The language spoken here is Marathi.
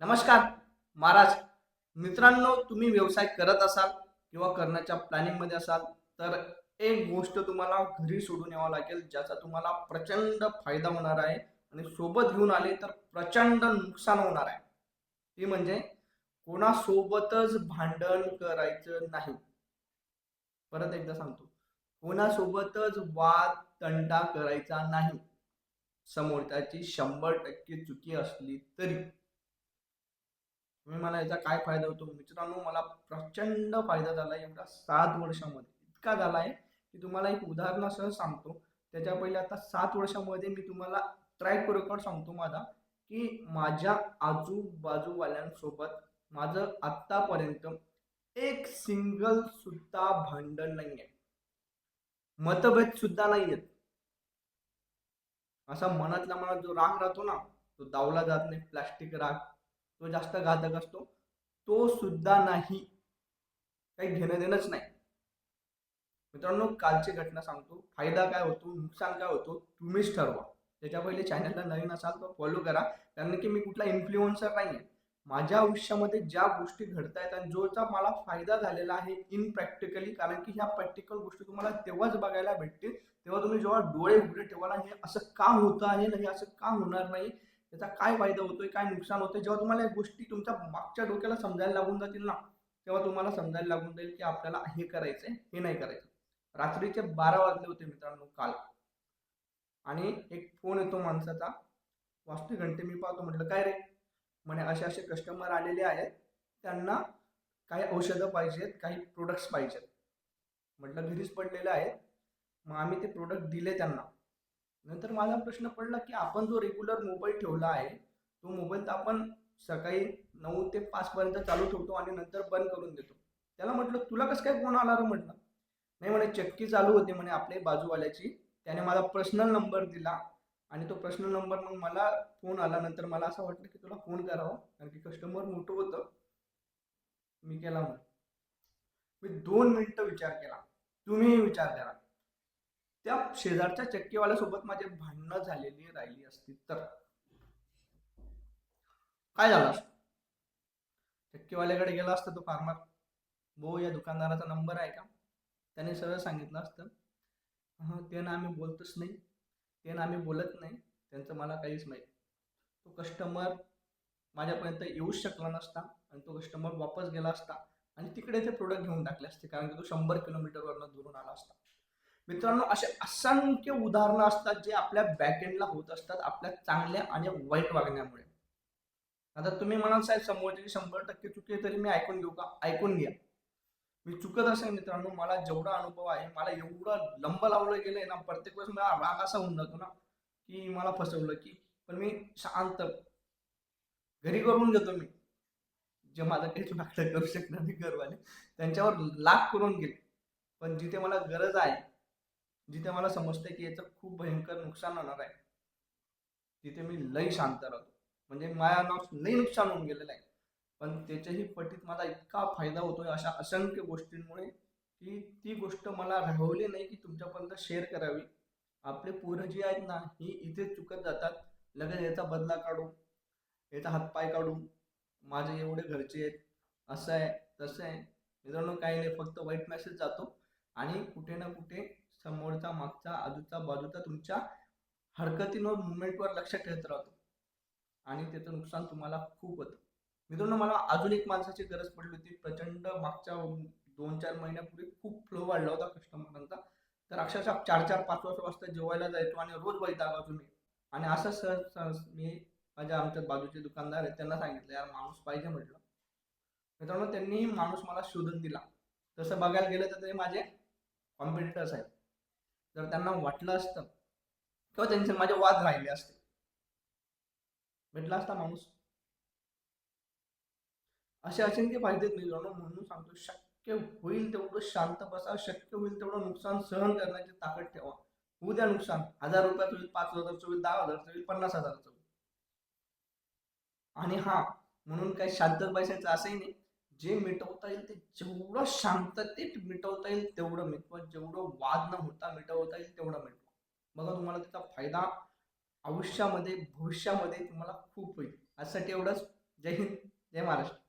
नमस्कार महाराज. मित्रांनो, तुम्ही व्यवसाय करत असाल किंवा करण्याच्या प्लॅनिंग मध्ये असाल तर एक गोष्ट तुम्हाला घरी सोडून यावं लागेल, ज्याचा तुम्हाला प्रचंड फायदा होणार आहे आणि सोबत घेऊन आले तर प्रचंड नुकसान होणार आहे. ती म्हणजे कोणासोबतच भांडण करायचं नाही. परत एकदा सांगतो, कोणासोबतच वाद तंटा करायचा नाही. समोरच्याची 100% चुकी असली तरी. तुम्ही मला याचा काय फायदा होतो मित्रांनो? मला प्रचंड फायदा झाला एवढा 7 वर्षामध्ये. इतका झालाय की तुम्हाला एक उदाहरणासह सांगतो. त्याच्या पहिले आता 7 वर्षामध्ये मी तुम्हाला ट्रॅक रेकॉर्ड सांगतो माझा, की माझ्या आजूबाजूवाल्यांसोबत माझं आतापर्यंत एक सिंगल सुद्धा भांडण नाहीये, मतभेद सुद्धा नाहीयेत. असा मनातल्या मनात जो राग राहतो ना, तो दावला जात नाही. प्लास्टिक राग, तो जास्त घातक असतो. तो सुद्धा नाही. काही घेणं देणंच नाही. मित्रांनो, कालची घटना सांगतो. फायदा काय होतो, नुकसान काय होतो, तुम्हीच ठरवा. त्याच्या पहिले चॅनलला नवीन असाल तर फॉलो करा, कारण की मी कुठला इन्फ्लुएन्सर नाही आहे. माझ्या आयुष्यामध्ये ज्या गोष्टी घडतायत आणि जोचा मला फायदा झालेला आहे इन प्रॅक्टिकली, कारण की ह्या प्रॅक्टिकल गोष्टी तुम्हाला तेव्हाच बघायला भेटतील तेव्हा तुम्ही जेव्हा डोळे उघडे ठेवाल हे असं का होतं आहे, नाही असं का होणार नाही, त्याचा काय फायदा होतोय, काय नुकसान होतंय, जेव्हा तुम्हाला या गोष्टी तुमच्या मागच्या डोक्याला समजायला लागून जातील ना, तेव्हा तुम्हाला समजायला लागून जाईल की आपल्याला हे करायचंय, हे नाही करायचं. रात्रीचे 12 वाजले होते मित्रांनो काल, आणि एक फोन येतो माणसाचा. वाजते घंटे, मी पाहतो. म्हटलं काय रे? म्हणे असे असे कस्टमर आलेले आहेत, त्यांना काही औषधं पाहिजेत, काही प्रोडक्ट्स पाहिजेत. म्हटलं घरीच पडलेले आहेत. मग आम्ही ते प्रोडक्ट दिले त्यांना. नंतर माझा प्रश्न पडला की आपण जो रेग्युलर मोबाईल ठेवला आहे, तो मोबाईल तर आपण सकाळी 9 ते 5 पर्यंत चालू ठेवतो आणि नंतर बंद करून देतो. त्याला म्हटलं तुला कसं काय फोन आला रे? म्हटलं नाही. म्हणे चक्की चालू होती म्हणे आपल्या बाजूवाल्याची. त्याने मला पर्सनल नंबर दिला आणि तो पर्सनल नंबर मग मला फोन आला. नंतर मला असं वाटलं की तुला फोन करावा, कारण की कस्टमर मोठं होतं. मी केला. मग मी 2 मिनिटं विचार केला. तुम्हीही विचार करा. त्या शेजारच्या चक्कीवाल्यासोबत माझे भांडणं झालेली राहिली असती तर काय झालं असतं? चक्कीवाल्याकडे गेला असता तो फार्मर, भाऊ या दुकानदाराचा नंबर आहे का? त्याने सरळ सांगितलं असतं, हां ते ना आम्ही बोलतच नाही, ते ना आम्ही बोलत नाही, त्यांचं मला काहीच माहीत. तो कस्टमर माझ्यापर्यंत येऊच शकला नसता आणि तो कस्टमर वापस गेला असता आणि तिकडे ते प्रोडक्ट घेऊन टाकले असते, कारण की तो 100 किलोमीटरवरनं दुरून आला असता. मित्रांनो, असे असंख्य उदाहरणं असतात जे आपल्या बॅकएंडला होत असतात आपल्या चांगल्या आणि वाईट वागण्यामुळे. आता तुम्ही म्हणाल साहेब समोरची 100% चुकी आहे तरी मी ऐकून घेऊ का? ऐकून घ्या. मी चुकत असेल मित्रांनो, मला जेवढा अनुभव आहे, मला एवढं लंब लावलं गेलंय ना, प्रत्येक वेळेस मला राग असा होऊन जातो ना की मला फसवलं की. पण मी शांत घरी करून घेतो. मी जे माझं काही चुनाकडे करू शकणार नाही घरवाले, त्यांच्यावर लाख करून घेईल. पण जिथे मला गरज आहे, जिथे मला समजतंय की याचं खूप भयंकर नुकसान होणार आहे, तिथे मी लई शांत राहतो. म्हणजे माझ्या लई नुकसान होऊन गेलेलं आहे, पण त्याच्याही पटीत मला इतका फायदा होतोय अशा असंख्य गोष्टींमुळे, की ती गोष्ट मला राहवली नाही की तुमच्यापर्यंत शेअर करावी. आपले पोरं जी आहेत ना, ही इथे चुकत जातात. लगेच याचा बदला काढू, याचा हातपाय काढू, माझे एवढे घरचे आहेत, असं आहे, तसं आहे. मित्रांनो, काही नाही, फक्त वाईट मेसेज जातो आणि कुठे ना कुठे समोरचा, मागचा, आजूचा, बाजूचा तुमच्या हरकतींवर, मुवमेंटवर लक्ष ठेवत राहतो आणि त्याचं नुकसान तुम्हाला खूप होतं. मित्रांनो, मला अजून एक माणसाची गरज पडली होती प्रचंड. मागच्या 2-4 महिन्यापूर्वी खूप फ्लो वाढला होता कस्टमरांचा. तर अक्षरशः 4-4, 5-5 वाजता जेवायला जायचो आणि रोज वैतागायचो मी. आणि असं सहज सहज मी माझ्या आमच्या बाजूचे दुकानदार आहेत त्यांना सांगितलं, यार माणूस पाहिजे म्हटलं. मित्रांनो, त्यांनी माणूस मला शोधून दिला. तसं बघायला गेलं तर ते माझे कॉम्पिटिटर्स आहेत. जर त्यांना वाटलं असतं किंवा त्यांचे माझे वाद राहिले असते, भेटला असता माणूस. असे असंख्य फायदे मिळवणं. म्हणून सांगतो, शक्य होईल तेवढं शांत बसा, शक्य होईल तेवढं नुकसान सहन करण्याची ताकद ठेवा. होऊ द्या नुकसान, 1000 रुपयाचं होईल, 5000चं होईल, 10,000चं होईल, 50,000चं होईल. आणि हा, म्हणून काही शांत बसायचं असंही नाही. जे मिटवता येईल ते जेवढं शांततेत मिटवता येईल तेवढं मिटवा, जेवढं वाद न होता मिटवता येईल तेवढं मिटवा. बघा, तुम्हाला त्याचा फायदा आयुष्यामध्ये, भविष्यामध्ये तुम्हाला खूप होईल. यासाठी एवढंच. जय हिंद, जय महाराष्ट्र.